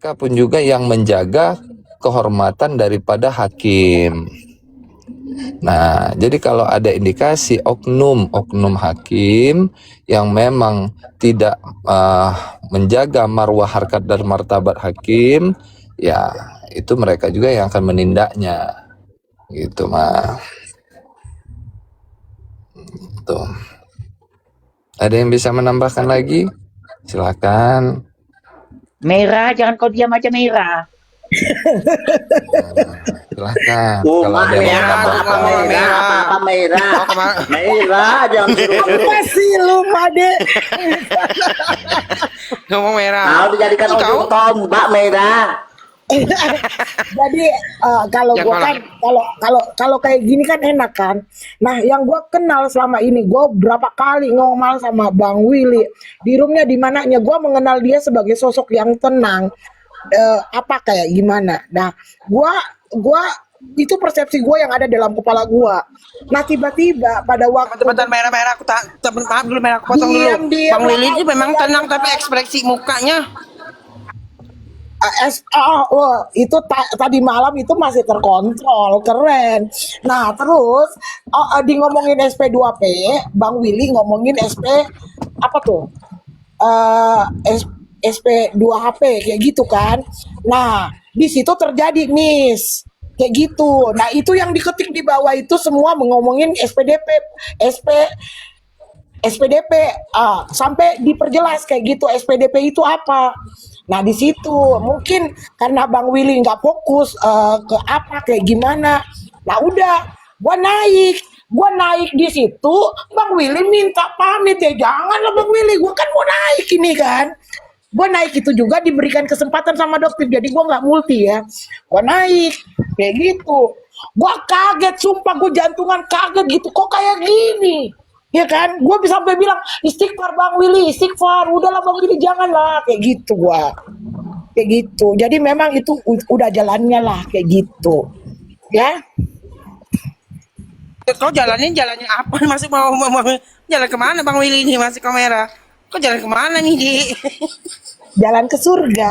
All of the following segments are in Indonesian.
mereka pun juga yang menjaga kehormatan daripada hakim. Nah, jadi kalau ada indikasi oknum hakim yang memang tidak menjaga marwah harkat dan martabat hakim, ya itu mereka juga yang akan menindaknya, gitu mah. Tuh. Ada yang bisa menambahkan lagi? Silakan. Merah, jangan kau diam aja Merah. Silahkan kalau ada yang mau menambahkan. Apa Merah? Merah, jangan suruh. Apa sih lu Made? Ngomong Merah. Mau dijadikan ujung tombak Merah. Jadi kalau Ya, gua kan kalau kayak gini kan enak kan. Nah, yang gua kenal selama ini, gua berapa kali ngomong sama Bang Willy di roomnya, di mananya gua mengenal dia sebagai sosok yang tenang. Apa kayak gimana? Nah, gua itu persepsi gua yang ada dalam kepala gua. Nah, tiba-tiba pada waktu Bentar Merah, aku maaf dulu Merah, aku potong dulu. Diam, Bang Willy ini memang diam. tenang tapi ekspresi mukanya itu tadi malam itu masih terkontrol, keren. Nah, terus di ngomongin SP2P, Bang Willy ngomongin SP apa tuh? SP2HP kayak gitu kan. Nah, di situ terjadi miss kayak gitu. Nah, itu yang diketik di bawah itu semua ngomongin SPDP sampai diperjelas kayak gitu SPDP itu apa. Nah, di situ mungkin karena Bang Willy nggak fokus ke apa kayak gimana. Nah, udah gua naik di situ, Bang Willy minta pamit, ya janganlah Bang Willy, gua kan mau naik ini kan. Gua naik itu juga diberikan kesempatan sama dokter, jadi gua nggak multi ya. Gua naik kayak gitu. Gua kaget, sumpah gua jantungan kaget gitu, kok kayak gini. Ya kan, gue bisa sampai bilang istighfar Bang Willy, istighfar, udahlah Bang Willy, janganlah kayak gitu gua, kayak gitu. Jadi memang itu udah jalannya lah kayak gitu, ya. kau jalannya apa? Masih mau jalan kemana Bang Willy ini masih kamera? Kau jalan kemana nih Di? Jalan ke surga.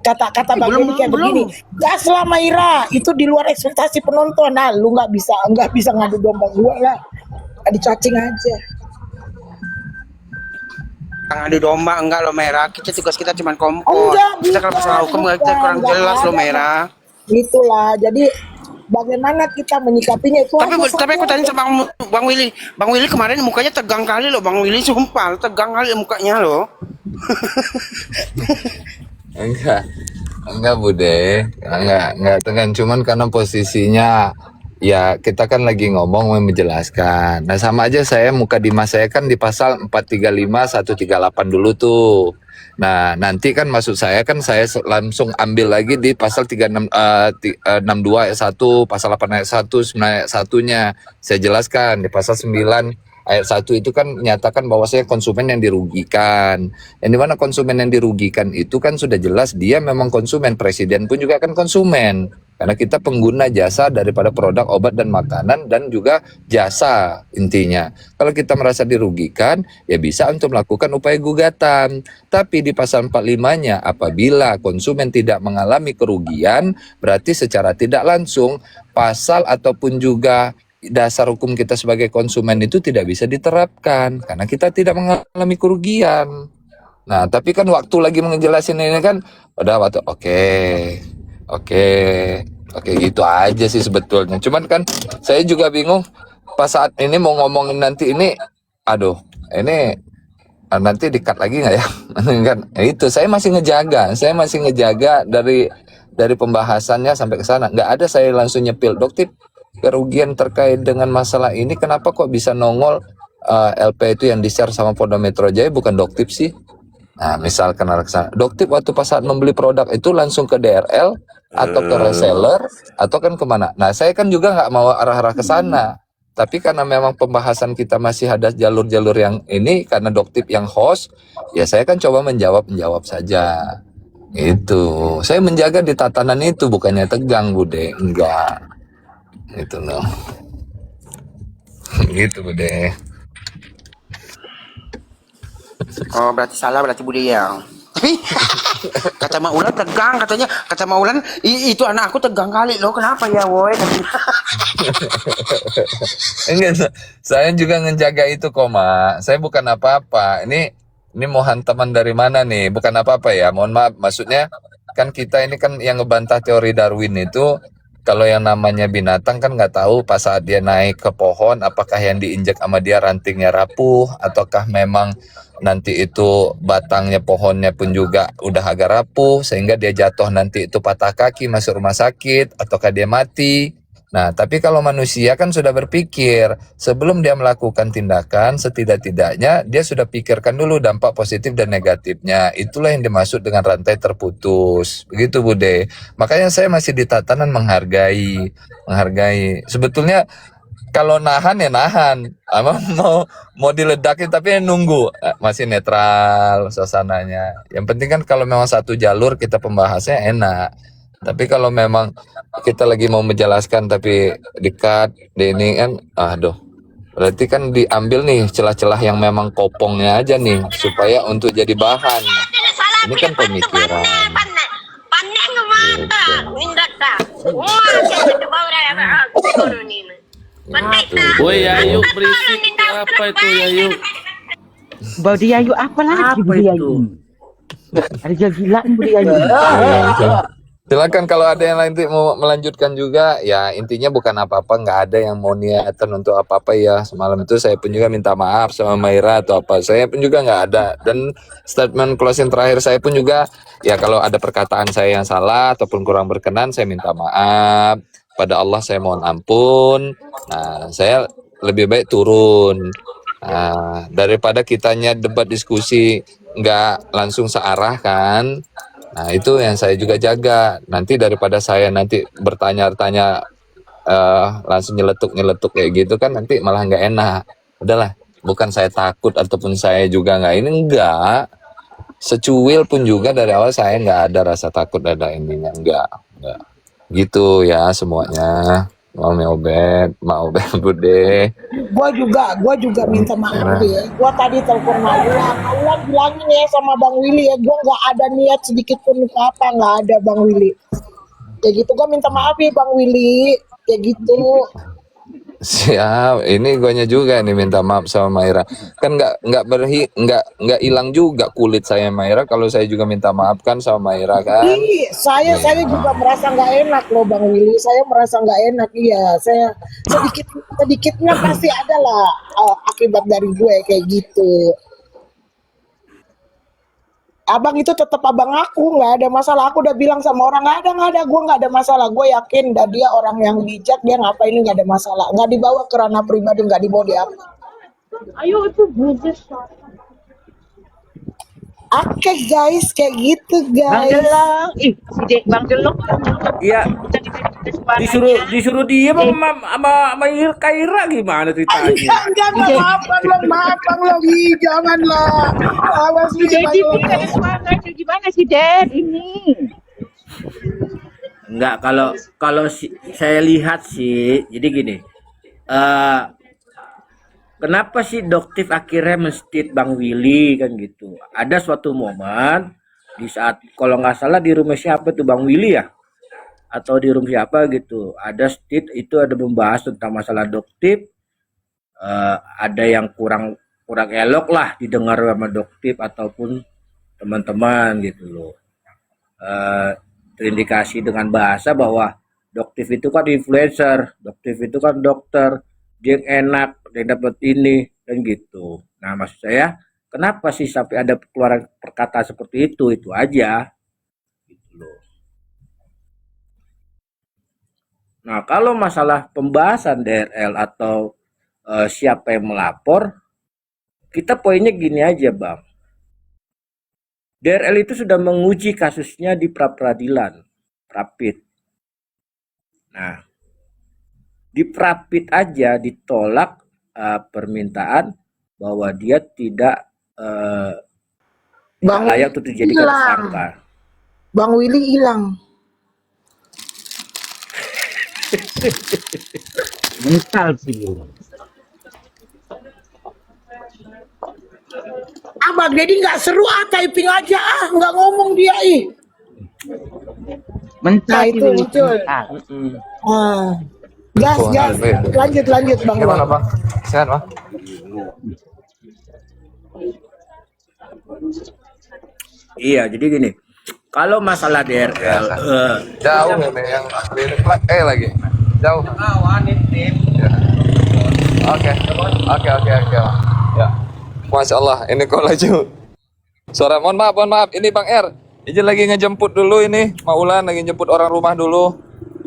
Kata-kata Bang Willy kayak begini, gas lah Maira, itu di luar ekspektasi penonton. Nah, lu nggak bisa ngadu domba gua lah, dicacing aja. Ngadu domba enggak lo Merah, tugas kita cuma kompor. Enggak, Kita kalau masalah hukum kita kurang jelas lo Merah. Itulah, jadi bagaimana kita menyikapinya itu. Tapi aku tanya sama Bang Willy. Bang Willy kemarin mukanya tegang kali loh Bang Willy, sumpah tegang kali mukanya loh. Enggak Bude, enggak tekan, cuman karena posisinya ya kita kan lagi ngomong menjelaskan. Nah, sama aja saya muka Dimas saya kan di pasal 435 138 dulu tuh. Nah, nanti kan maksud saya kan saya langsung ambil lagi di pasal 62 ayat 1, pasal 8 ayat 1, 9 ayat 1-nya. Saya jelaskan di pasal 9 ayat 1 itu kan menyatakan bahwa saya konsumen yang dirugikan. Yang dimana konsumen yang dirugikan itu kan sudah jelas dia memang konsumen. Presiden pun juga kan konsumen. Karena kita pengguna jasa daripada produk obat dan makanan dan juga jasa intinya. Kalau kita merasa dirugikan, ya bisa untuk melakukan upaya gugatan. Tapi di pasal 45-nya apabila konsumen tidak mengalami kerugian, berarti secara tidak langsung pasal ataupun juga dasar hukum kita sebagai konsumen itu tidak bisa diterapkan karena kita tidak mengalami kerugian. Nah, tapi kan waktu lagi ngejelasin ini kan udah waktu oke gitu aja sih sebetulnya. Cuman kan saya juga bingung pas saat ini mau ngomongin nanti ini, aduh ini nanti di-cut lagi nggak ya? Kan itu saya masih ngejaga dari pembahasannya sampai ke sana. Nggak ada saya langsung nyepil Doktip kerugian terkait dengan masalah ini, kenapa kok bisa nongol LP itu yang di-share sama Polda Metro Jaya bukan Doktip sih? Nah, misalkan Doktip waktu pas saat membeli produk itu langsung ke DRL atau ke reseller atau kan kemana? Nah, saya kan juga nggak mau arah-arah ke sana. Tapi karena memang pembahasan kita masih ada jalur-jalur yang ini, karena Doktip yang host, ya saya kan coba menjawab saja. Itu, saya menjaga di tatanan itu, bukannya tegang, Bude, enggak. Itu loh. Gitu Bude. Oh berarti salah berarti Budi ya. Tapi kata Mak Ulan tegang katanya. Kata Mak Ulan, itu anak aku tegang kali loh. Kenapa ya, woi? Enggak, saya juga ngejaga itu kok, Mak. Saya bukan apa-apa. Ini mau hantaman dari mana nih? Bukan apa-apa ya. Mohon maaf. Maksudnya kan kita ini kan yang ngebantah teori Darwin itu kalau yang namanya binatang kan nggak tahu pas saat dia naik ke pohon apakah yang diinjak sama dia rantingnya rapuh ataukah memang nanti itu batangnya pohonnya pun juga udah agak rapuh sehingga dia jatuh nanti itu patah kaki masuk rumah sakit ataukah dia mati. Nah, tapi kalau manusia kan sudah berpikir sebelum dia melakukan tindakan, setidak-tidaknya dia sudah pikirkan dulu dampak positif dan negatifnya. Itulah yang dimaksud dengan rantai terputus. Begitu, Bude. Makanya saya masih di tatanan menghargai. Sebetulnya kalau nahan ya nahan, ama mau diledakin tapi nunggu. Masih netral suasananya. Yang penting kan kalau memang satu jalur kita pembahasnya enak. Tapi kalau memang kita lagi mau menjelaskan tapi di-cut, di ini kan, aduh. Berarti kan diambil nih celah-celah yang memang kopongnya aja nih supaya untuk jadi bahan. Ini kan pemikiran. Woi Yayu berisik itu apa itu Yayu? Budi Ayu apa lagi Budi Ayu? Ada gila Budi Ayu. Silakan kalau ada yang lain mau melanjutkan juga, ya intinya bukan apa-apa, nggak ada yang mau niatan untuk apa-apa ya. Semalam itu saya pun juga minta maaf sama Maira atau apa, saya pun juga nggak ada. Dan statement closing terakhir saya pun juga, ya kalau ada perkataan saya yang salah ataupun kurang berkenan, saya minta maaf. Pada Allah saya mohon ampun. Nah, saya lebih baik turun. Nah, daripada kitanya debat diskusi nggak langsung searah kan. Nah, itu yang saya juga jaga. Nanti daripada saya nanti bertanya-tanya langsung nyeletuk kayak gitu kan nanti malah nggak enak. Udahlah, bukan saya takut ataupun saya juga nggak ini enggak. Secuil pun juga dari awal saya nggak ada rasa takut ada ininya enggak. Gitu ya semuanya. Mau Obed Bude. Gua juga minta maaf ya. Gua tadi telepon Maulan bilangin ya sama Bang Willy ya, gua nggak ada niat sedikit pun apa, nggak ada Bang Willy. Ya gitu, gua minta maaf ya Bang Willy. Ya gitu. Siap, ini guanya juga nih minta maaf sama Maira. Kan nggak hilang juga kulit saya Maira kalau saya juga minta maaf kan sama Maira kan. Saya juga merasa nggak enak loh Bang Willy. Saya merasa nggak enak, iya. Saya sedikitnya pasti ada lah akibat dari gue kayak gitu. Abang itu tetap abang aku, nggak ada masalah. Aku udah bilang sama orang nggak ada, gue nggak ada masalah. Gue yakin dan dia orang yang bijak, dia ngapain ini nggak ada masalah. Nggak dibawa ke ranah pribadi, nggak dibawa di apa. Ayo itu bujes. Oke guys, kayak gitu Bang guys. Delong, si Dek Bang Delong. Iya. Disuruh dia sama Kaira gimana ceritanya? Enggak, maaf bang lo, janganlah. Awas Si Dek ini ada suara gimana si Dek ini? Enggak, kalau saya lihat sih, jadi gini. Kenapa sih Doktif akhirnya menstit Bang Willy kan gitu? Ada suatu momen di saat kalau nggak salah di rumah siapa tuh Bang Willy ya? Atau di rumah siapa gitu? Ada stit itu ada membahas tentang masalah Doktif. Ada yang kurang elok lah didengar sama Doktif ataupun teman-teman gitu loh. Terindikasi dengan bahasa bahwa Doktif itu kan influencer, Doktif itu kan dokter, dia enak, dia dapat ini dan gitu. Nah maksud saya, kenapa sih sampai ada keluaran perkataan seperti itu aja gitu loh. Nah kalau masalah pembahasan DRL atau siapa yang melapor, kita poinnya gini aja Bang. DRL itu sudah menguji kasusnya di pra-peradilan, Prapit. Nah, di Prapit aja ditolak permintaan bahwa dia tidak layak untuk dijadikan tersangka. Bang Willy hilang. Misal sih. Abang Deddy nggak seru typing aja nggak ngomong dia Mental Nah si itu Willy. muncul. Ah, gas Tuh, gas. nah, Lanjut Bang. gimana bang? Sehat bang? Iya, jadi gini. Kalau masalah DRL, Jauh ini yang lagi jauh. Ya. Oke. Ya. Masya Allah, ini kok laju. Suara, mohon maaf. Ini Bang R. Izin lagi ngejemput dulu ini. Maulan lagi jemput orang rumah dulu.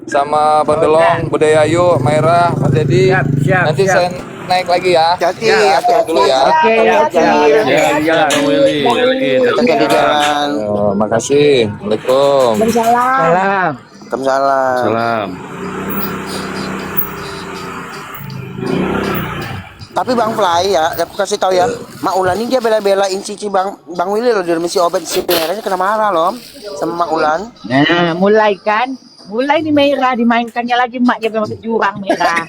Sama Bang Delong, Budayayu, Maira, Mas Dedi. Siap, Nanti siap. saya naik lagi ya. Hati-hati, Atur dulu ya. Oke, jalan. hati-hati di jalan. Makasih. Assalamualaikum. Salam. salam. Salam. Tapi Bang Fly ya, aku kasih tahu ya, Mak Ulan ini dia bela-belain Cici Bang Willy loh, dia mesti obat si merahnya kena marah loh sama Mak Ulan. Nah, mulai nih Merah dimainkannya lagi maknya masuk jurang Merah.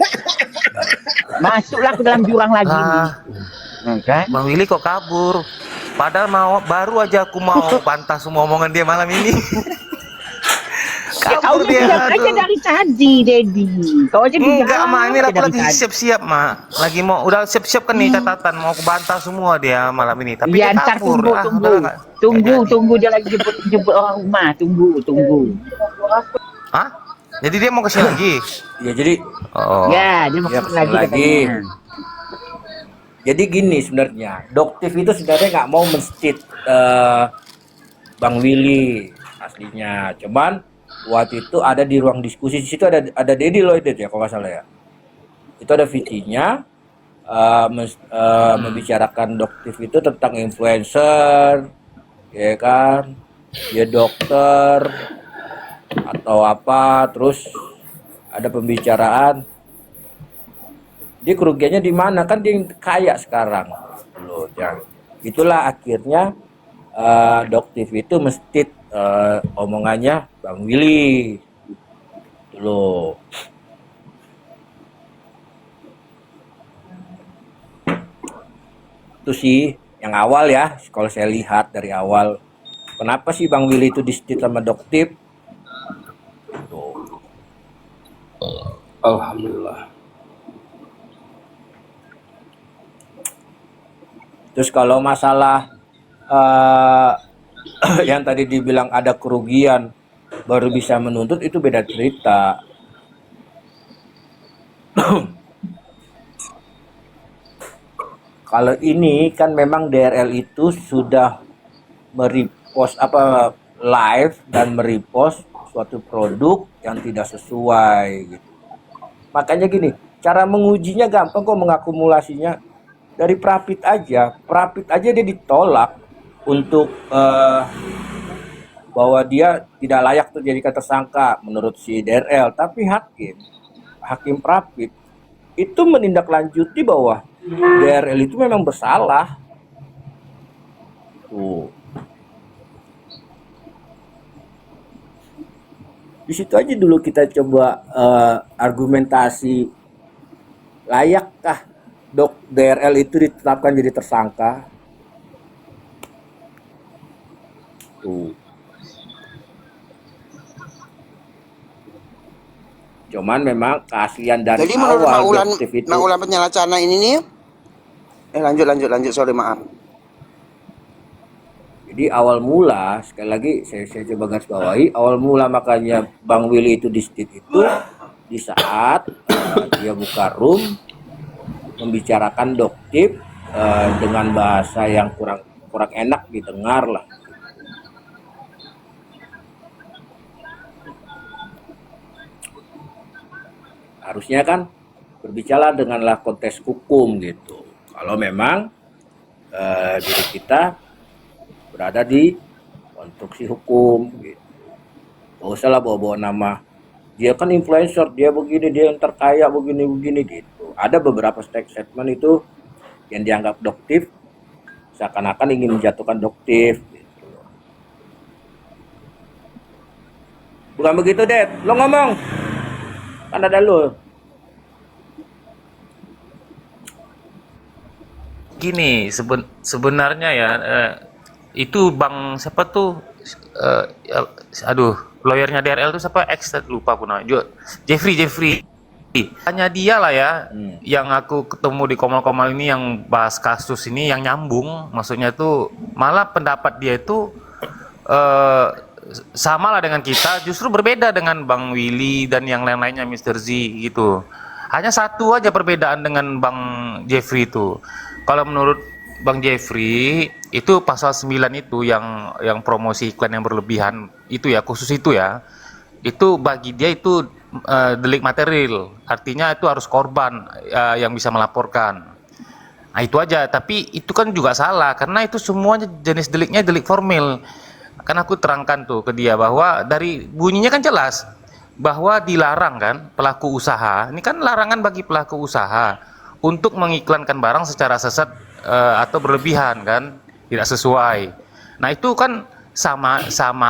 Masuklah ke dalam jurang lagi. Kan? Bang Willy kok kabur? Padahal baru aja aku mau bantah semua omongan dia malam ini. Ya kau diam aja dari tadi, Dedi. Kau aja diam. Enggak, Ma, ini aku dari lagi tadi. siap-siap, Ma. Lagi udah siap-siap kan nih catatan mau aku bantah semua dia malam ini. Tapi Ya dia ntar kabur. tunggu dia lagi jemput orang rumah. Tunggu. Hah? Jadi dia mau kesini lagi? Ya jadi Oh. Ya, dia mau Ya, kesini lagi. lagi. Katanya. Jadi gini sebenarnya, Doktif itu sebenarnya nggak mau menstit Bang Willy aslinya. Cuman waktu itu ada di ruang diskusi, di situ ada Dedi loh itu ya kalau nggak salah ya. Itu ada VT-nya membicarakan Doktif itu tentang influencer, ya kan, dia dokter atau apa, terus ada pembicaraan dia kerugiannya di mana, kan dia yang kaya sekarang loh ya. Itulah akhirnya Doktif itu mesti omongannya Bang Willy loh. Itu sih yang awal ya, kalau saya lihat dari awal kenapa sih Bang Willy itu distit sama Doktif. Alhamdulillah. Terus kalau masalah yang tadi dibilang ada kerugian baru bisa menuntut, itu beda cerita. Kalau ini kan memang DRL itu sudah merepost live dan merepost suatu produk yang tidak sesuai gitu. Makanya gini, cara mengujinya gampang kok, mengakumulasinya dari Prapit aja dia ditolak untuk bahwa dia tidak layak untuk dijadikan tersangka menurut si DRL, tapi hakim Prapit itu menindaklanjuti bahwa DRL itu memang bersalah. Tuh. Di situ aja dulu kita coba argumentasi, layakkah DRL itu ditetapkan jadi tersangka? Tuh. Cuman memang keaslian dari Jadi menurut Mak awal Ulan, Doktif itu, Mak Ulan penyalahcana ini nih, lanjut, sorry maaf. jadi awal mula, sekali lagi saya coba garis bawahi, awal mula makanya Bang Willy itu distit itu di saat dia buka room membicarakan Doktif dengan bahasa yang kurang enak didengar lah. Harusnya kan berbicara denganlah konteks hukum gitu. Kalau memang diri kita berada di konstruksi hukum gitu. Gak usah lah bawa-bawa nama. Dia kan influencer, dia begini, dia yang terkaya begini gitu. Ada beberapa statement itu yang dianggap Doktif, seakan-akan ingin menjatuhkan Doktif gitu. Bukan begitu, Det. Lo ngomong. Kan ada lo. gini, sebenarnya ya itu Bang siapa tuh aduh, lawyernya DRL tuh siapa? Lupa aku namanya. Jeffrey. Hanya dia lah ya yang aku ketemu di Komal-Komal ini yang bahas kasus ini yang nyambung. Maksudnya tuh malah pendapat dia itu sama lah dengan kita, justru berbeda dengan Bang Willy dan yang lain-lainnya Mr. Z gitu. Hanya satu aja perbedaan dengan Bang Jeffrey itu. Kalau menurut Bang Jeffrey itu pasal 9 itu yang promosi iklan yang berlebihan itu ya, khusus itu ya. Itu bagi dia itu delik material. Artinya itu harus korban yang bisa melaporkan. Nah, itu aja, tapi itu kan juga salah karena itu semuanya jenis deliknya delik formil. Kan aku terangkan tuh ke dia bahwa dari bunyinya kan jelas bahwa dilarang kan pelaku usaha. Ini kan larangan bagi pelaku usaha untuk mengiklankan barang secara sesat atau berlebihan kan, tidak sesuai. Nah, itu kan sama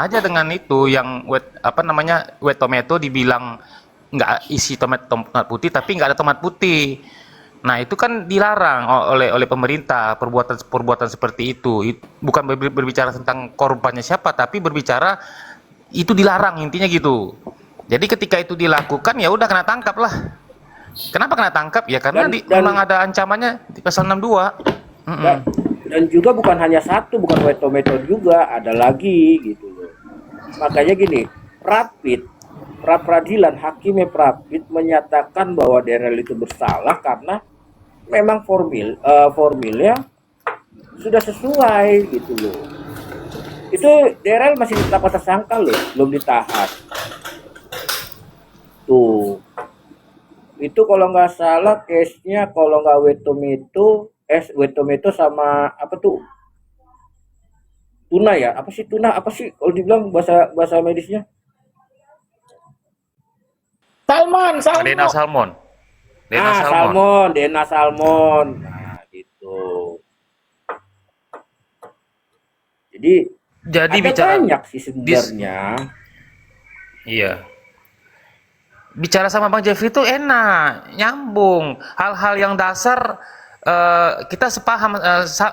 aja dengan itu yang wet tomato dibilang nggak isi tomat putih tapi nggak ada tomat putih. Nah, itu kan dilarang oleh pemerintah perbuatan seperti itu. Bukan berbicara tentang korbannya siapa, tapi berbicara itu dilarang, intinya gitu. Jadi ketika itu dilakukan ya udah kena tangkap lah. Kenapa kena tangkap? Ya karena memang ada ancamannya di pasal 62. Dan juga bukan hanya satu, bukan wet tomato juga, ada lagi gitu loh. Makanya gini, pra-peradilan hakimnya Prapit menyatakan bahwa DRL itu bersalah karena memang formilnya sudah sesuai gitu loh. Itu DRL masih ditetapkan tersangka loh, belum ditahan. Tuh. Itu kalau nggak salah case-nya kalau nggak wet tomato sama apa tuh? Tuna ya? Apa sih tuna? Apa sih kalau dibilang bahasa medisnya? Salmon. Dena salmon. Dena salmon. Nah, gitu. Jadi ada bicara banyak sih sebenarnya. Iya. Bicara sama Bang Jeffrey itu enak, nyambung. Hal-hal yang dasar kita sepaham,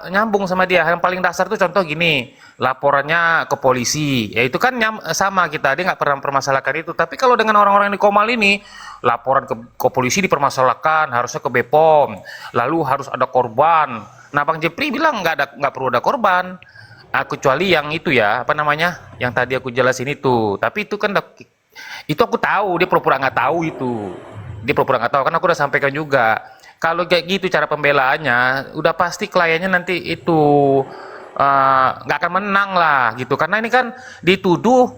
nyambung sama dia. Yang paling dasar tuh contoh gini, laporannya ke polisi, ya itu kan sama kita, dia nggak pernah mempermasalahkan itu. Tapi kalau dengan orang-orang yang di Komal ini, laporan ke polisi dipermasalahkan, harusnya ke BPOM, lalu harus ada korban. Nah, Bang Jeffrey bilang nggak perlu ada korban, kecuali yang itu ya, apa namanya, yang tadi aku jelasin itu. Tapi itu kan itu aku tahu, dia pura-pura nggak tahu itu. Dia pura-pura nggak tahu, kan aku udah sampaikan juga. Kalau kayak gitu cara pembelaannya, udah pasti kliennya nanti itu nggak akan menang lah gitu. Karena ini kan dituduh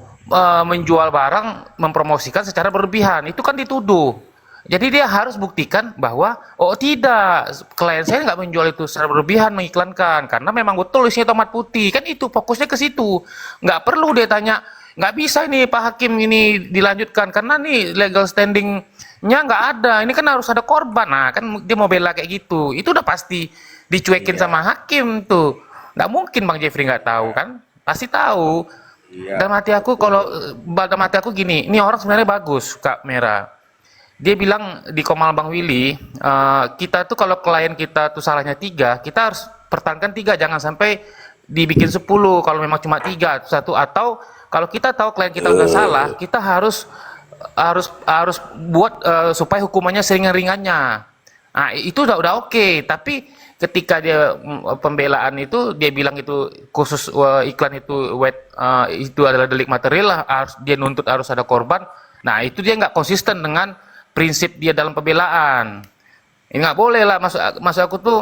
menjual barang, mempromosikan secara berlebihan. Itu kan dituduh. Jadi dia harus buktikan bahwa oh tidak, klien saya nggak menjual itu secara berlebihan, mengiklankan. Karena memang betul isinya tomat putih. Kan itu fokusnya ke situ. Nggak perlu dia tanya, nggak bisa ini Pak Hakim ini dilanjutkan karena nih legal standingnya nggak ada, ini kan harus ada korban. Nah kan dia mau bela kayak gitu, itu udah pasti dicuekin sama hakim tuh. Nggak mungkin Bang Jeffrey nggak tahu kan, pasti tahu. Dalam hati aku gini, ini orang sebenarnya bagus Kak Mera. Dia bilang di Komal Bang Willy, kita tuh kalau klien kita tuh salahnya 3, kita harus pertahankan 3, jangan sampai dibikin 10. Kalau memang cuma 3, satu, atau kalau kita tahu klien kita udah salah, kita harus buat supaya hukumannya seringan-ringannya. Nah, itu udah oke. Tapi ketika dia pembelaan itu dia bilang itu khusus iklan itu itu adalah delik material, dia nuntut harus ada korban. Nah, itu dia nggak konsisten dengan prinsip dia dalam pembelaan. Ini nggak boleh lah, maksud aku tuh.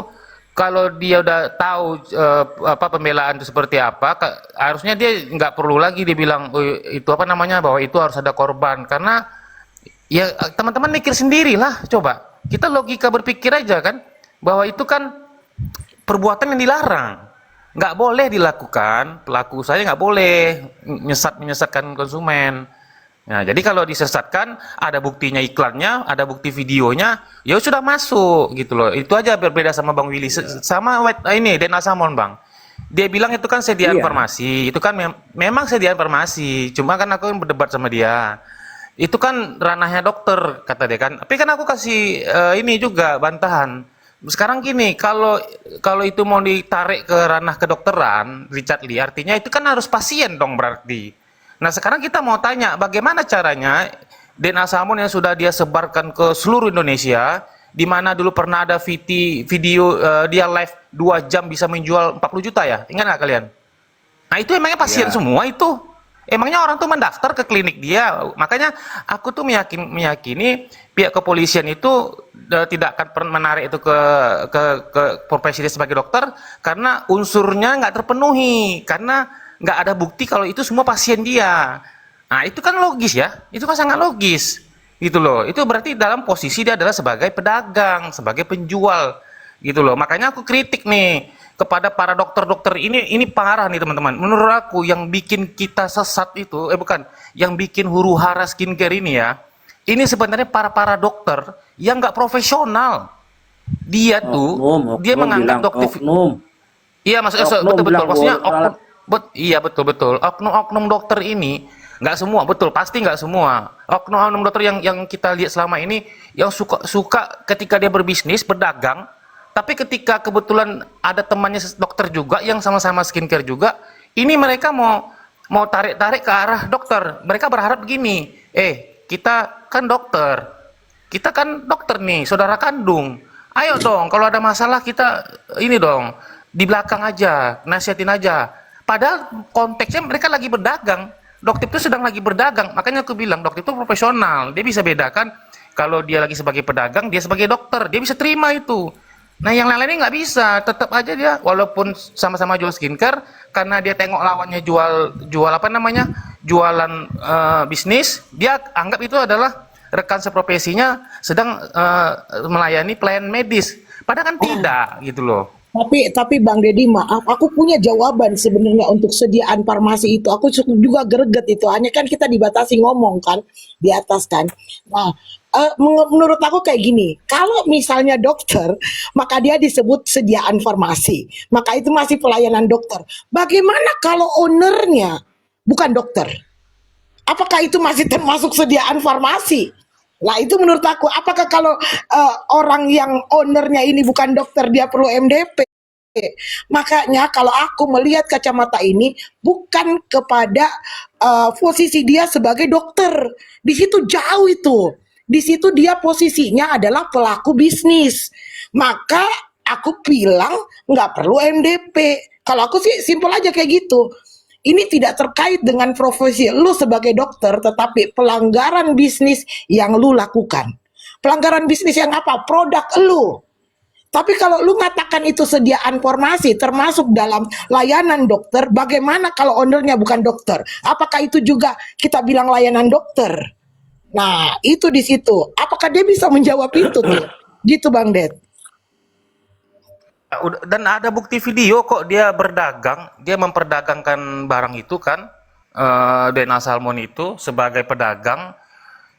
Kalau dia udah tahu pembelaan itu seperti apa, harusnya dia nggak perlu lagi dia bilang itu apa namanya, bahwa itu harus ada korban. Karena ya teman-teman mikir sendirilah, coba kita logika berpikir aja kan, bahwa itu kan perbuatan yang dilarang, nggak boleh dilakukan. Pelaku usaha nggak boleh menyesatkan konsumen. Nah, jadi kalau disesatkan, ada buktinya iklannya, ada bukti videonya, ya sudah masuk gitu loh. Itu aja berbeda sama Bang Willy. Sama ini Dena Salmon Bang. Dia bilang itu kan sediaan farmasi, itu kan memang sediaan farmasi. Cuma kan aku yang berdebat sama dia. Itu kan ranahnya dokter kata dia kan. Tapi kan aku kasih ini juga bantahan. sekarang gini, kalau kalau itu mau ditarik ke ranah kedokteran, Richard Lee, artinya itu kan harus pasien dong berarti. Nah sekarang kita mau tanya, bagaimana caranya DNA Salmon yang sudah dia sebarkan ke seluruh Indonesia, di mana dulu pernah ada video dia live 2 jam bisa menjual 40 juta ya, ingat nggak kalian? Nah itu emangnya pasien semua itu? Emangnya orang tuh mendaftar ke klinik dia? Makanya aku tuh meyakini pihak kepolisian itu tidak akan pernah menarik itu ke profesi dia sebagai dokter karena unsurnya nggak terpenuhi, karena nggak ada bukti kalau itu semua pasien dia. Nah itu kan logis ya, itu kan sangat logis gitu loh. Itu berarti dalam posisi dia adalah sebagai pedagang, sebagai penjual gitu loh. Makanya aku kritik nih kepada para dokter-dokter ini parah nih teman-teman. Menurut aku yang bikin kita sesat itu, bukan, yang bikin huru hara skincare ini ya, ini sebenarnya para dokter yang nggak profesional. Dia tuh, dia menganggap dokter, iya maksudnya betul-betul, maksudnya iya betul-betul, oknum dokter ini nggak semua, betul, pasti nggak semua. Oknum dokter yang kita lihat selama ini yang suka ketika dia berbisnis, berdagang. Tapi ketika kebetulan ada temannya dokter juga yang sama-sama skincare juga, ini mereka mau tarik-tarik ke arah dokter. Mereka berharap begini, kita kan dokter nih, saudara kandung. Ayo dong, kalau ada masalah kita ini dong, di belakang aja, nasihatin aja. Padahal konteksnya mereka lagi berdagang. Dokter itu sedang lagi berdagang. Makanya aku bilang dokter itu profesional. Dia bisa bedakan kalau dia lagi sebagai pedagang, dia sebagai dokter. Dia bisa terima itu. Nah yang lain-lainnya nggak bisa, tetap aja dia walaupun sama-sama jual skincare, karena dia tengok lawannya jual apa namanya, jualan bisnis, dia anggap itu adalah rekan seprofesinya sedang melayani pelayan medis, padahal kan tidak gitu loh. Tapi Bang Deddy, maaf, aku punya jawaban sebenarnya untuk sediaan farmasi itu. Aku juga greget itu. Hanya kan kita dibatasi ngomong kan di atas kan. Nah, menurut aku kayak gini. Kalau misalnya dokter, maka dia disebut sediaan farmasi. Maka itu masih pelayanan dokter. Bagaimana kalau ownernya bukan dokter? Apakah itu masih termasuk sediaan farmasi? Nah itu menurut aku, apakah kalau orang yang ownernya ini bukan dokter, dia perlu MDP? Makanya kalau aku melihat kacamata ini bukan kepada posisi dia sebagai dokter, di situ jauh itu, di situ dia posisinya adalah pelaku bisnis. Maka aku bilang nggak perlu MDP. Kalau aku sih simpel aja kayak gitu. Ini tidak terkait dengan profesi lu sebagai dokter, tetapi pelanggaran bisnis yang lu lakukan. Pelanggaran bisnis yang apa? Produk lu. Tapi kalau lu mengatakan itu sediaan farmasi termasuk dalam layanan dokter, bagaimana kalau ownernya bukan dokter? Apakah itu juga kita bilang layanan dokter? Nah, itu di situ. Apakah dia bisa menjawab itu tuh? Gitu Bang Ded. Dan ada bukti video kok dia berdagang, dia memperdagangkan barang itu kan, DNA Salmon itu sebagai pedagang.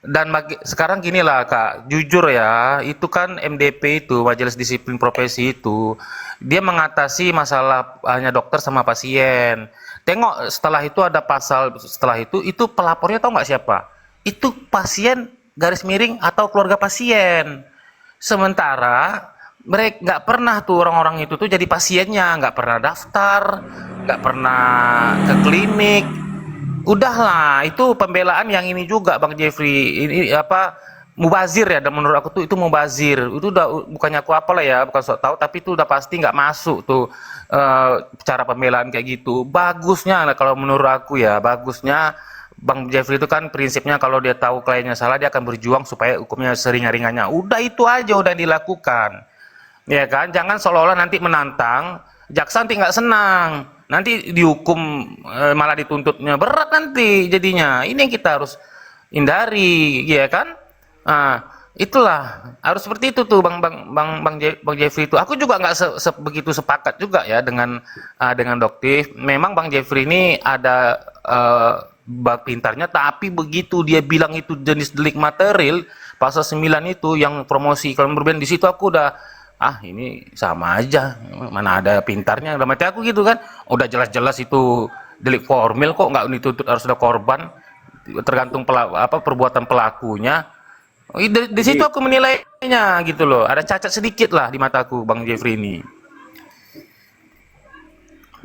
Dan sekarang gini lah Kak, jujur ya, itu kan MDP itu, Majelis Disiplin Profesi itu, dia mengatasi masalah hanya dokter sama pasien. Tengok setelah itu ada pasal, setelah itu pelapornya tahu nggak siapa? Itu pasien garis miring atau keluarga pasien. Sementara mereka nggak pernah tuh orang-orang itu tuh jadi pasiennya, nggak pernah daftar, nggak pernah ke klinik. Udahlah, itu pembelaan yang ini juga Bang Jeffrey, ini apa, mubazir ya, dan menurut aku tuh itu mubazir. Itu udah, bukannya aku apalah ya, bukan sok tahu, tapi itu udah pasti nggak masuk tuh cara pembelaan kayak gitu. Bagusnya kalau menurut aku ya, bagusnya Bang Jeffrey itu kan prinsipnya kalau dia tahu kliennya salah, dia akan berjuang supaya hukumnya seringan-ringannya. Udah itu aja udah dilakukan. Ya kan, jangan seolah-olah nanti menantang, jaksa nanti nggak senang, nanti dihukum malah dituntutnya berat nanti jadinya. Ini yang kita harus hindari, ya kan? Itulah harus seperti itu tuh Bang Jeffrey itu. Aku juga nggak begitu sepakat juga ya dengan Doktif. Memang Bang Jeffrey ini ada bak pintarnya, tapi begitu dia bilang itu jenis delik material pasal 9 itu yang promosi kalau berbeda, di situ aku udah ini sama aja, mana ada pintarnya, dalam hati aku gitu kan. Udah jelas-jelas itu delik formil, kok nggak dituntut harus ada korban, tergantung perbuatan pelakunya. Di situ aku menilai gitu loh. Ada cacat sedikit lah di mataku Bang Jeffrey ini.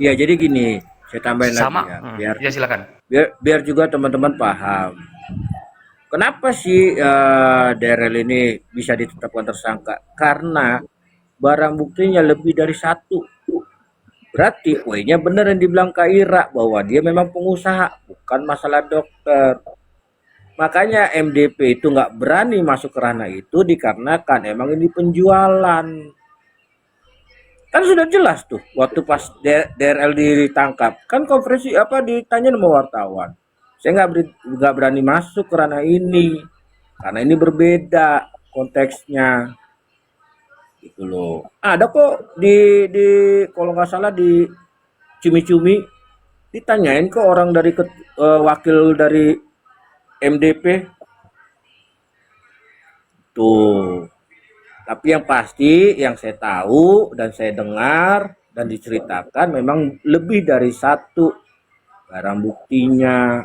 Ya, jadi gini, saya tambahin lagi Sama. ya, biar Ya silakan. biar juga teman-teman paham. Kenapa sih DRL ini bisa ditetapkan tersangka? Karena barang buktinya lebih dari satu. Berarti poinnya benar yang dibilang Kak Ira bahwa dia memang pengusaha, bukan masalah dokter. Makanya MDP itu nggak berani masuk ke ranah itu dikarenakan emang ini penjualan. Kan sudah jelas tuh waktu pas DRL ditangkap, kan konferensi apa ditanya sama wartawan. Saya nggak berani masuk ke ranah ini karena ini berbeda konteksnya gitu loh. Ada kok di kalau nggak salah di cumi-cumi ditanyain ke orang dari wakil dari MDP tuh. Tapi yang pasti yang saya tahu dan saya dengar dan diceritakan memang lebih dari satu barang buktinya.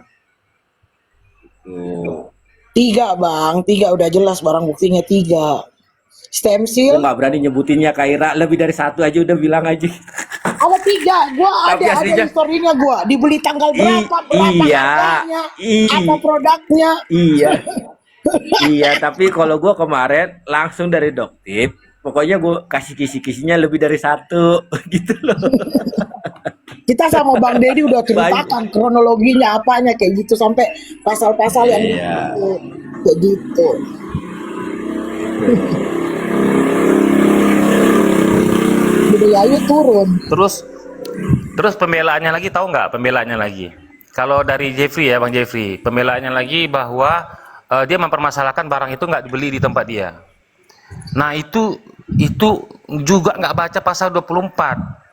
Tuh. 3 bang, 3 udah jelas barang buktinya 3. Gue Stemsil nggak berani nyebutinnya Kaira, lebih dari satu aja udah bilang aja. ada 3, gua Tapi ada aslinya historinya gua dibeli tanggal berapa iya, harganya, iya, apa produknya. iya, iya. Tapi kalau gue kemarin langsung dari Doktip, pokoknya gue kasih kisi-kisinya lebih dari satu, gitu loh. Kita sama Bang Deddy udah ceritakan kronologinya apanya kayak gitu sampai pasal-pasal yang Iya. gitu, kayak gitu. Budi Ayu turun. Terus pembelaannya lagi, tahu nggak pembelaannya lagi? Kalau dari Jeffrey ya Bang Jeffrey, pembelaannya lagi bahwa dia mempermasalahkan barang itu nggak dibeli di tempat dia. Nah itu juga nggak baca pasal 24.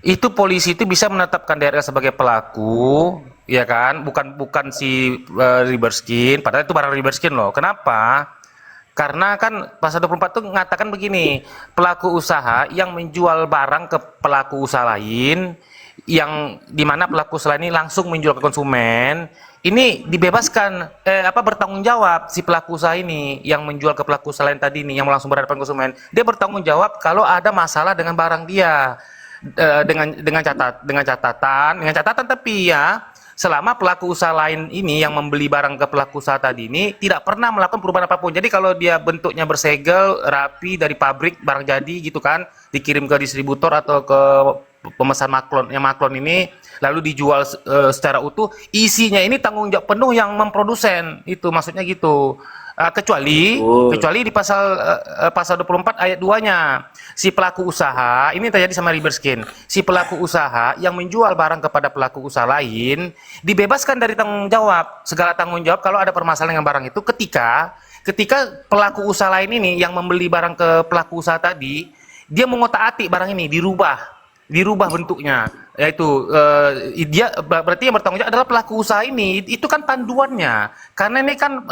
Itu polisi itu bisa menetapkan DRL sebagai pelaku, ya kan? Bukan si Riberskin, padahal itu barang Riberskin loh. Kenapa? Karena kan pasal 24 itu mengatakan begini, pelaku usaha yang menjual barang ke pelaku usaha lain, yang dimana pelaku usaha ini langsung menjual ke konsumen, ini dibebaskan bertanggung jawab si pelaku usaha ini yang menjual ke pelaku usaha lain tadi nih, yang langsung berhadapan konsumen, dia bertanggung jawab kalau ada masalah dengan barang dia. Dengan catatan tapi ya selama pelaku usaha lain ini yang membeli barang ke pelaku usaha tadi ini tidak pernah melakukan perubahan apapun. Jadi kalau dia bentuknya bersegel, rapi dari pabrik barang jadi gitu kan, dikirim ke distributor atau ke pemesan maklon ini lalu dijual secara utuh, isinya ini tanggung jawab penuh yang memprodusen. Itu maksudnya gitu. Kecuali di pasal 24 ayat 2-nya si pelaku usaha ini terjadi sama Riberskin, si pelaku usaha yang menjual barang kepada pelaku usaha lain dibebaskan dari segala tanggung jawab kalau ada permasalahan dengan barang itu ketika pelaku usaha lain ini yang membeli barang ke pelaku usaha tadi dia mengotak-atik barang ini, dirubah bentuknya, yaitu dia berarti yang bertanggung jawab adalah pelaku usaha ini. Itu kan panduannya, karena ini kan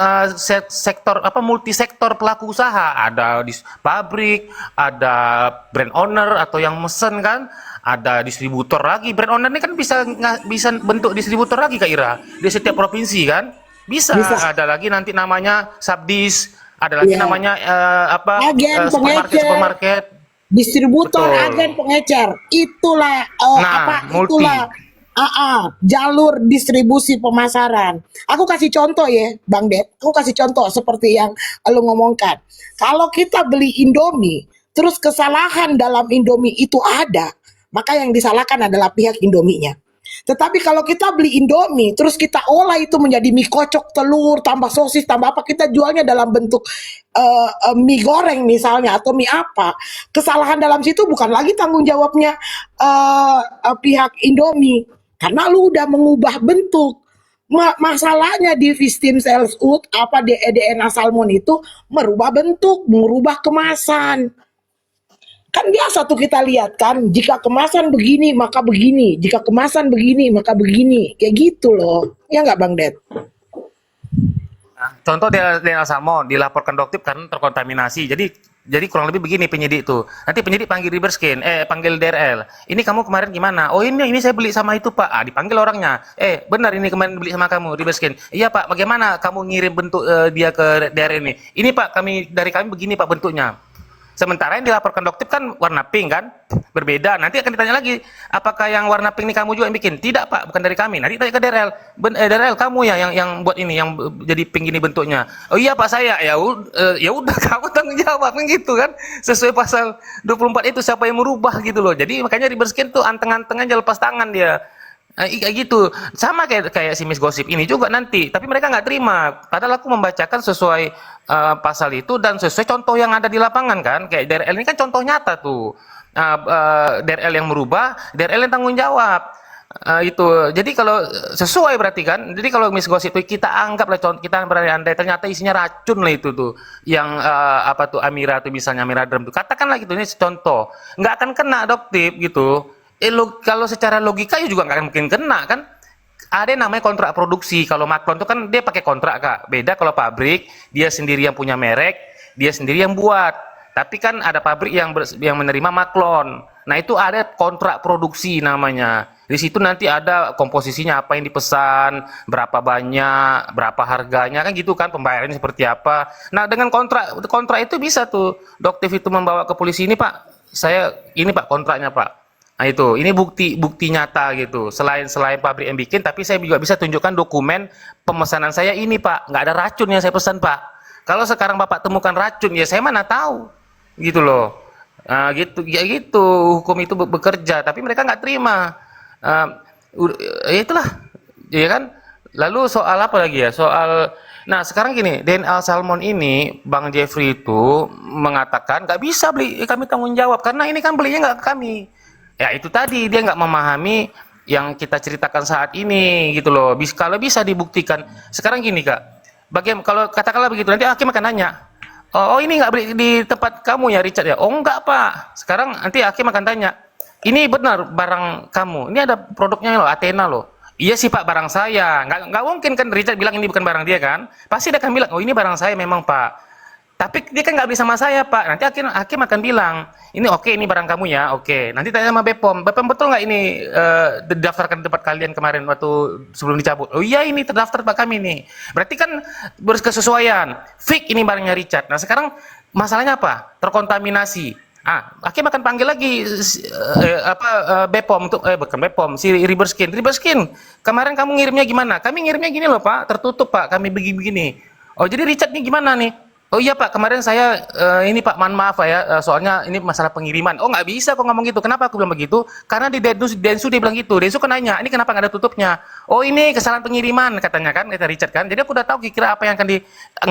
sektor multisektor pelaku usaha, ada di pabrik, ada brand owner atau yang mesen kan, ada distributor lagi. Brand owner ini kan bisa bentuk distributor lagi Kak Ira di setiap provinsi kan, bisa. Ada lagi nanti namanya subdis, ada lagi namanya Agen, supermarket. Distributor, Betul. agen, pengecer, itulah multi. jalur distribusi pemasaran. Aku kasih contoh ya, Bang Ded. Aku kasih contoh seperti yang lu ngomongkan. Kalau kita beli Indomie, terus kesalahan dalam Indomie itu ada, maka yang disalahkan adalah pihak Indominya. Tetapi kalau kita beli Indomie, terus kita olah itu menjadi mie kocok telur, tambah sosis, tambah apa, kita jualnya dalam bentuk mie goreng misalnya, atau mie apa. Kesalahan dalam situ bukan lagi tanggung jawabnya pihak Indomie. Karena lu udah mengubah bentuk. Masalahnya di Vistim Sales Ud, di DNA Salmon itu merubah bentuk, merubah kemasan. Kan biasa tuh kita lihat kan, jika kemasan begini maka begini, jika kemasan begini maka begini, kayak gitu loh, ya nggak Bang Ded? Contoh DNA salmon dilaporkan Doktip karena terkontaminasi. Jadi Jadi kurang lebih begini penyidik itu. Nanti penyidik panggil Riberskin, panggil DRL. Ini kamu kemarin gimana? Oh ini saya beli sama itu Pak. Dipanggil orangnya. Benar ini kemarin beli sama kamu Riberskin. Iya Pak, bagaimana kamu ngirim bentuk dia ke DRL ini? Ini Pak, dari kami begini Pak bentuknya. Sementara yang dilaporkan Doktif kan warna pink kan, berbeda. Nanti akan ditanya lagi, apakah yang warna pink ini kamu juga yang bikin? Tidak Pak, bukan dari kami. Nanti tanya ke DRL, DRL kamu ya yang buat ini, yang jadi pink ini bentuknya. Oh iya Pak saya, ya udah kamu tanggung jawab kan gitu kan, sesuai pasal 24 itu siapa yang merubah gitu loh. Jadi makanya Riberskin tuh anteng-anteng aja lepas tangan dia. Kayak gitu, sama kayak si Miss Gosip ini juga nanti, tapi mereka nggak terima. Padahal aku membacakan sesuai pasal itu dan sesuai contoh yang ada di lapangan kan. Kayak DRL ini kan contoh nyata tuh, DRL yang merubah, DRL yang tanggung jawab. Itu, jadi kalau sesuai berarti kan. Jadi kalau Miss Gosip itu kita anggaplah contoh, kita berandai ternyata isinya racun lah itu tuh, yang apa tuh Amira tuh misalnya Amira Drum tuh, katakanlah gitu, ini contoh, nggak akan kena Doktif gitu. Kalau secara logika ya juga nggak akan mungkin kena kan. Ada yang namanya kontrak produksi. Kalau Maklon itu kan dia pakai kontrak Kak. Beda kalau pabrik, dia sendiri yang punya merek, dia sendiri yang buat. Tapi kan ada pabrik yang menerima Maklon. Nah itu ada kontrak produksi namanya. Di situ nanti ada komposisinya apa yang dipesan, berapa banyak, berapa harganya kan gitu kan, pembayarannya seperti apa. Nah dengan kontrak itu bisa tuh Doktif itu membawa ke polisi, ini Pak, ini Pak kontraknya Pak. Nah itu, ini bukti nyata gitu. Selain pabrik yang bikin, tapi saya juga bisa tunjukkan dokumen pemesanan saya ini Pak. Nggak ada racun yang saya pesan Pak. Kalau sekarang Bapak temukan racun, ya saya mana tahu, gitu loh. Ya gitu, hukum itu bekerja. Tapi mereka nggak terima. Ya itulah, ya kan. Lalu soal apa lagi ya? Nah sekarang gini, DNA Salmon ini, Bang Jeffrey itu mengatakan nggak bisa beli, kami tanggung jawab karena ini kan belinya nggak ke kami. Ya itu tadi, dia nggak memahami yang kita ceritakan saat ini gitu loh. Kalau bisa dibuktikan. Sekarang gini Kak, kalau katakanlah begitu, nanti hakim akan nanya, oh ini nggak beli di tempat kamu ya Richard ya? Oh enggak Pak. Sekarang nanti hakim akan tanya, ini benar barang kamu, ini ada produknya loh, Athena loh. Iya sih Pak, barang saya. Nggak mungkin kan Richard bilang ini bukan barang dia kan. Pasti dia akan bilang, oh ini barang saya memang Pak. Tapi dia kan nggak beli sama saya Pak. Nanti hakim akan bilang, ini oke, ini barang kamu ya, oke. Nanti tanya sama BPOM, betul nggak ini didaftarkan di tempat kalian kemarin waktu sebelum dicabut? Oh iya ini terdaftar Pak kami nih. Berarti kan berkesesuaian, fake ini barangnya Richard. Nah sekarang masalahnya apa? Terkontaminasi. Hakim akan panggil lagi BPOM untuk bukan BPOM, si Riberskin. Riberskin, kemarin kamu ngirimnya gimana? Kami ngirimnya gini loh Pak, tertutup Pak, kami begini-begini. Oh jadi Richard ini gimana nih? Oh iya Pak, kemarin saya ini Pak, mohon maaf Pak ya, soalnya ini masalah pengiriman. Oh nggak bisa kok ngomong gitu. Kenapa aku bilang begitu? Karena di Densu dia bilang gitu. Densu kan nanya, ini kenapa nggak ada tutupnya? Oh ini kesalahan pengiriman katanya kan, kata Richard kan. Jadi aku udah tahu kira-kira apa yang akan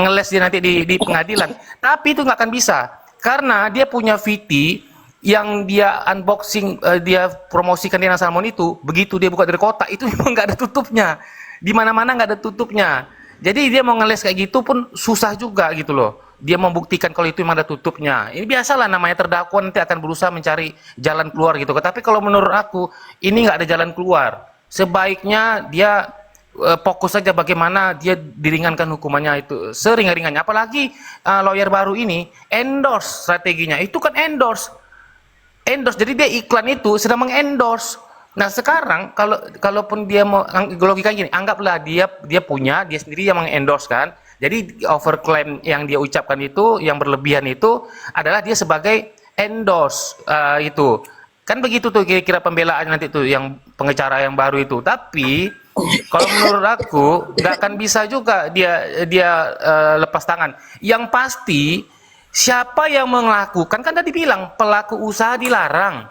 ngeles dia nanti di pengadilan. Tapi itu nggak akan bisa, karena dia punya VT yang dia unboxing, dia promosikan di Salmon itu. Begitu dia buka dari kotak, itu memang nggak ada tutupnya. Di mana-mana nggak ada tutupnya. Jadi dia mau ngeles kayak gitu pun susah juga gitu loh. Dia membuktikan kalau itu memang ada tutupnya. Ini biasalah namanya terdakwa nanti akan berusaha mencari jalan keluar gitu. Tapi kalau menurut aku ini nggak ada jalan keluar. Sebaiknya dia fokus saja bagaimana dia diringankan hukumannya itu seringan-ringannya. Apalagi lawyer baru ini endorse strateginya. Itu kan endorse. Jadi dia iklan itu sedang mengendorse. Nah sekarang kalaupun dia mau logika gini, anggaplah dia sendiri yang mengendorse kan. Jadi overclaim yang dia ucapkan itu, yang berlebihan itu adalah dia sebagai endorse itu. Kan begitu tuh kira-kira pembelaan nanti tuh yang pengacara yang baru itu. Tapi kalau menurut aku nggak akan bisa juga dia lepas tangan. Yang pasti siapa yang melakukan, kan tadi bilang pelaku usaha dilarang.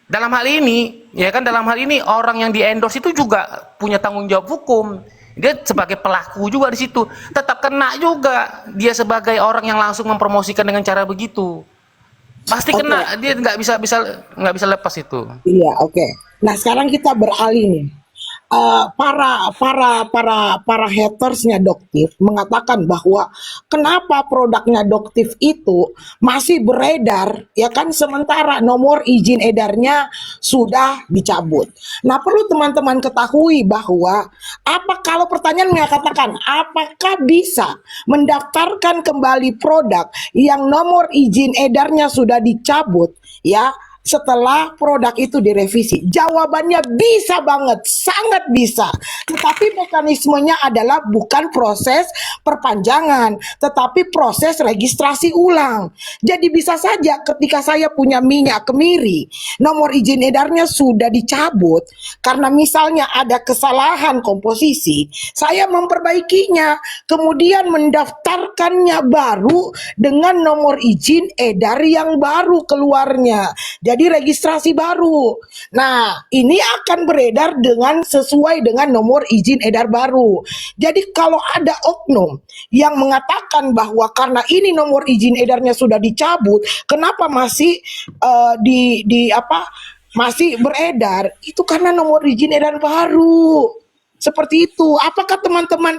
Dalam hal ini, ya kan, dalam hal ini orang yang di-endorse itu juga punya tanggung jawab hukum. Dia sebagai pelaku juga di situ. Tetap kena juga dia sebagai orang yang langsung mempromosikan dengan cara begitu. Pasti kena, dia nggak bisa lepas itu. Iya, oke. Nah sekarang kita beralih nih. para hatersnya Doktif mengatakan bahwa kenapa produknya Doktif itu masih beredar ya kan, sementara nomor izin edarnya sudah dicabut. Nah, perlu teman-teman ketahui bahwa kalau pertanyaan mengatakan apakah bisa mendaftarkan kembali produk yang nomor izin edarnya sudah dicabut ya setelah produk itu direvisi? Jawabannya bisa banget, sangat bisa. Tetapi mekanismenya adalah bukan proses perpanjangan, tetapi proses registrasi ulang. Jadi bisa saja ketika saya punya minyak kemiri, nomor izin edarnya sudah dicabut karena misalnya ada kesalahan komposisi, saya memperbaikinya, kemudian mendaftarkannya baru dengan nomor izin edar yang baru keluarnya. Jadi registrasi baru. Nah, ini akan beredar sesuai dengan nomor izin edar baru. Jadi kalau ada oknum yang mengatakan bahwa karena ini nomor izin edarnya sudah dicabut, kenapa masih masih beredar? Itu karena nomor izin edar baru. Seperti itu. Apakah teman-teman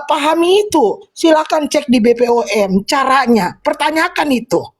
pahami itu? Silakan cek di BPOM caranya. Pertanyakan itu.